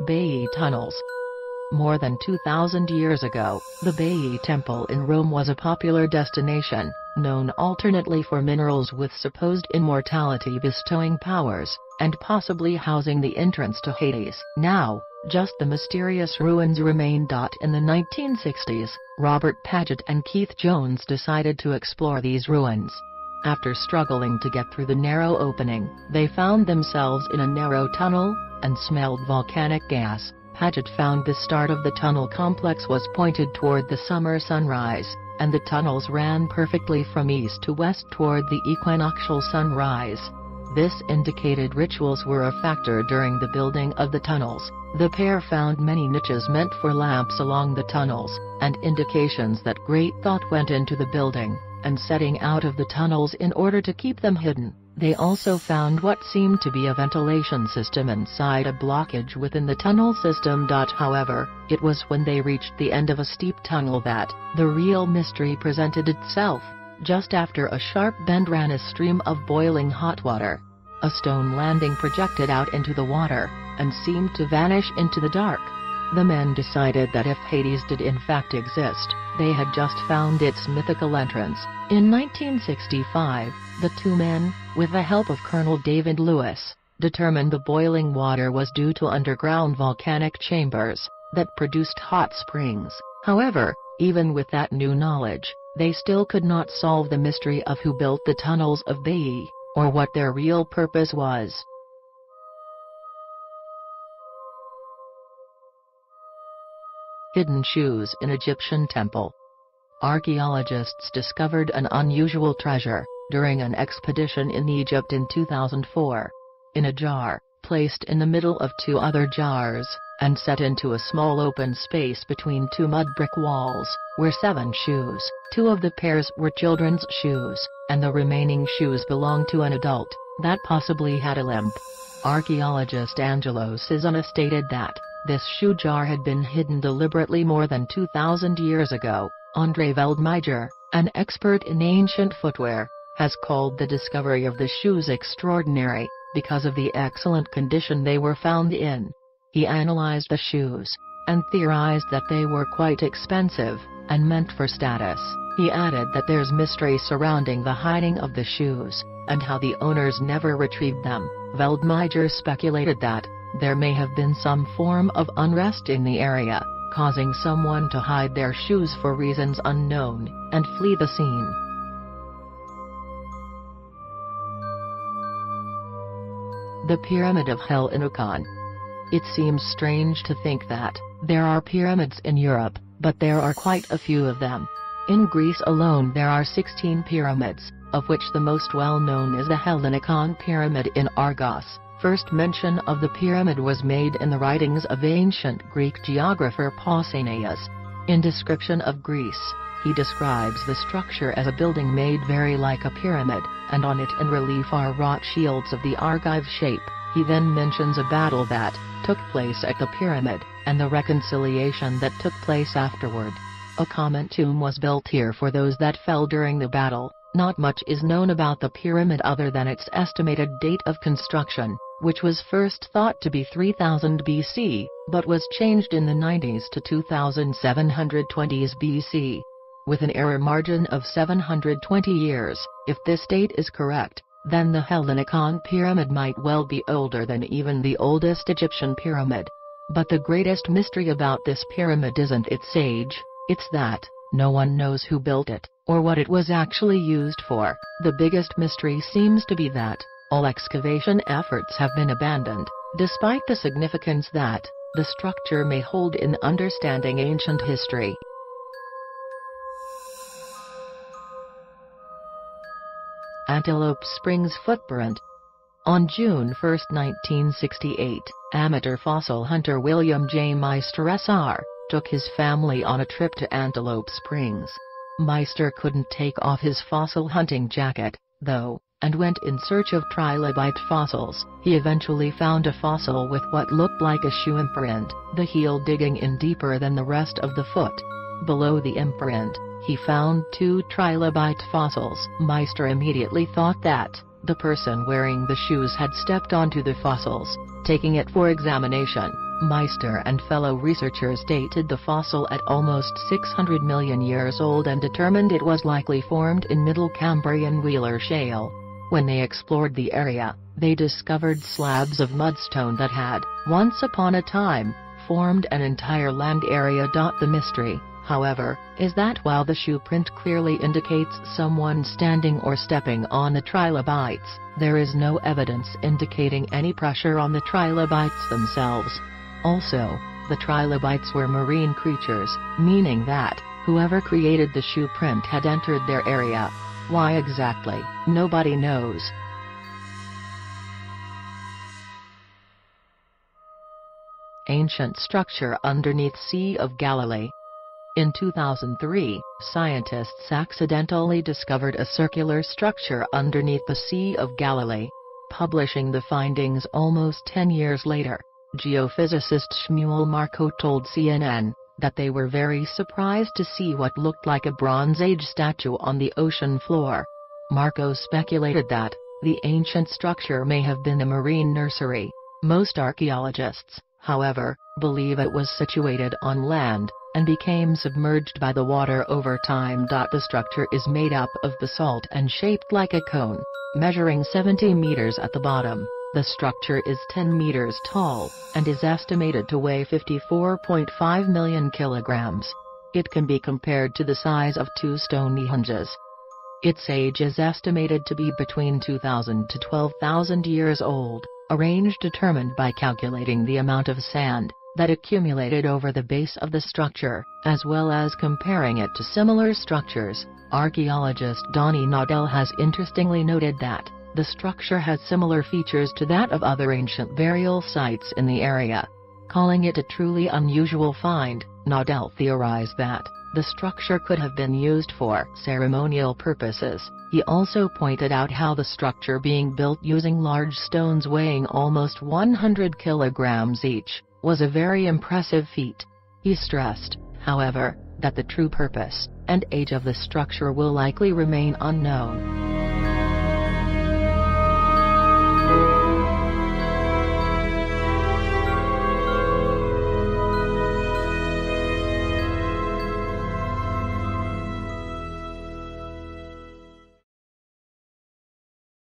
Baiae tunnels. More than 2,000 years ago, the Baiae Temple in Rome was a popular destination, known alternately for minerals with supposed immortality-bestowing powers, and possibly housing the entrance to Hades. Now, just the mysterious ruins remain. In the 1960s, Robert Paget and Keith Jones decided to explore these ruins. After struggling to get through the narrow opening, they found themselves in a narrow tunnel, and smelled volcanic gas. Paget found the start of the tunnel complex was pointed toward the summer sunrise, and the tunnels ran perfectly from east to west toward the equinoctial sunrise. This indicated rituals were a factor during the building of the tunnels. The pair found many niches meant for lamps along the tunnels, and indications that great thought went into the building and setting out of the tunnels in order to keep them hidden. They also found what seemed to be a ventilation system inside a blockage within the tunnel system. However, it was when they reached the end of a steep tunnel that the real mystery presented itself. Just after a sharp bend ran a stream of boiling hot water. A stone landing projected out into the water, and seemed to vanish into the dark. The men decided that if Hades did in fact exist, they had just found its mythical entrance. In 1965, the two men, with the help of Colonel David Lewis, determined the boiling water was due to underground volcanic chambers that produced hot springs. However, even with that new knowledge, they still could not solve the mystery of who built the tunnels of Baiae, or what their real purpose was. Hidden shoes in Egyptian temple. Archaeologists discovered an unusual treasure during an expedition in Egypt in 2004. In a jar, placed in the middle of two other jars, and set into a small open space between two mud brick walls, were 7 shoes. 2 of the pairs were children's shoes, and the remaining shoes belonged to an adult that possibly had a limp. Archaeologist Angelo Cesana stated that this shoe jar had been hidden deliberately more than 2,000 years ago. André Veldmeijer, an expert in ancient footwear, has called the discovery of the shoes extraordinary, because of the excellent condition they were found in. He analyzed the shoes, and theorized that they were quite expensive, and meant for status. He added that there's mystery surrounding the hiding of the shoes, and how the owners never retrieved them. Veldmeijer speculated that there may have been some form of unrest in the area, causing someone to hide their shoes for reasons unknown, and flee the scene. The Pyramid of Hell in Akon. It seems strange to think that there are pyramids in Europe, but there are quite a few of them. In Greece alone there are 16 pyramids, of which the most well-known is the Hellinikon Pyramid in Argos. First mention of the pyramid was made in the writings of ancient Greek geographer Pausanias. In Description of Greece, he describes the structure as a building made very like a pyramid, and on it in relief are wrought shields of the Argive shape. He then mentions a battle that took place at the pyramid, and the reconciliation that took place afterward. A common tomb was built here for those that fell during the battle. Not much is known about the pyramid other than its estimated date of construction, which was first thought to be 3000 BC, but was changed in the 90s to 2720s BC. With an error margin of 720 years, if this date is correct, then the Hellinikon pyramid might well be older than even the oldest Egyptian pyramid. But the greatest mystery about this pyramid isn't its age, it's that no one knows who built it, or what it was actually used for. The biggest mystery seems to be that all excavation efforts have been abandoned, despite the significance that the structure may hold in understanding ancient history. Antelope Springs Footprint. On June 1, 1968, amateur fossil hunter William J. Meister Sr. took his family on a trip to Antelope Springs. Meister couldn't take off his fossil hunting jacket, though, and went in search of trilobite fossils. He eventually found a fossil with what looked like a shoe imprint, the heel digging in deeper than the rest of the foot. Below the imprint, he found 2 trilobite fossils. Meister immediately thought that the person wearing the shoes had stepped onto the fossils. Taking it for examination, Meister and fellow researchers dated the fossil at almost 600 million years old and determined it was likely formed in Middle Cambrian Wheeler Shale. When they explored the area, they discovered slabs of mudstone that had, once upon a time, formed an entire land area. The mystery, however, is that while the shoe print clearly indicates someone standing or stepping on the trilobites, there is no evidence indicating any pressure on the trilobites themselves. Also, the trilobites were marine creatures, meaning that, whoever created the shoe print had entered their area. Why exactly, nobody knows. Ancient structure underneath Sea of Galilee. In 2003, scientists accidentally discovered a circular structure underneath the Sea of Galilee. Publishing the findings almost 10 years later, geophysicist Shmuel Marco told CNN that they were very surprised to see what looked like a Bronze Age statue on the ocean floor. Marco speculated that the ancient structure may have been a marine nursery. Most archaeologists, however, believe it was situated on land and became submerged by the water over time. The structure is made up of basalt and shaped like a cone, measuring 70 meters at the bottom. The structure is 10 meters tall, and is estimated to weigh 54.5 million kilograms. It can be compared to the size of 2 Stonehenge. Its age is estimated to be between 2,000 to 12,000 years old, a range determined by calculating the amount of sand that accumulated over the base of the structure, as well as comparing it to similar structures. Archaeologist Donnie Naudel has interestingly noted that the structure has similar features to that of other ancient burial sites in the area. Calling it a truly unusual find, Naudel theorized that the structure could have been used for ceremonial purposes. He also pointed out how the structure being built using large stones weighing almost 100 kilograms each was a very impressive feat. He stressed, however, that the true purpose and age of the structure will likely remain unknown.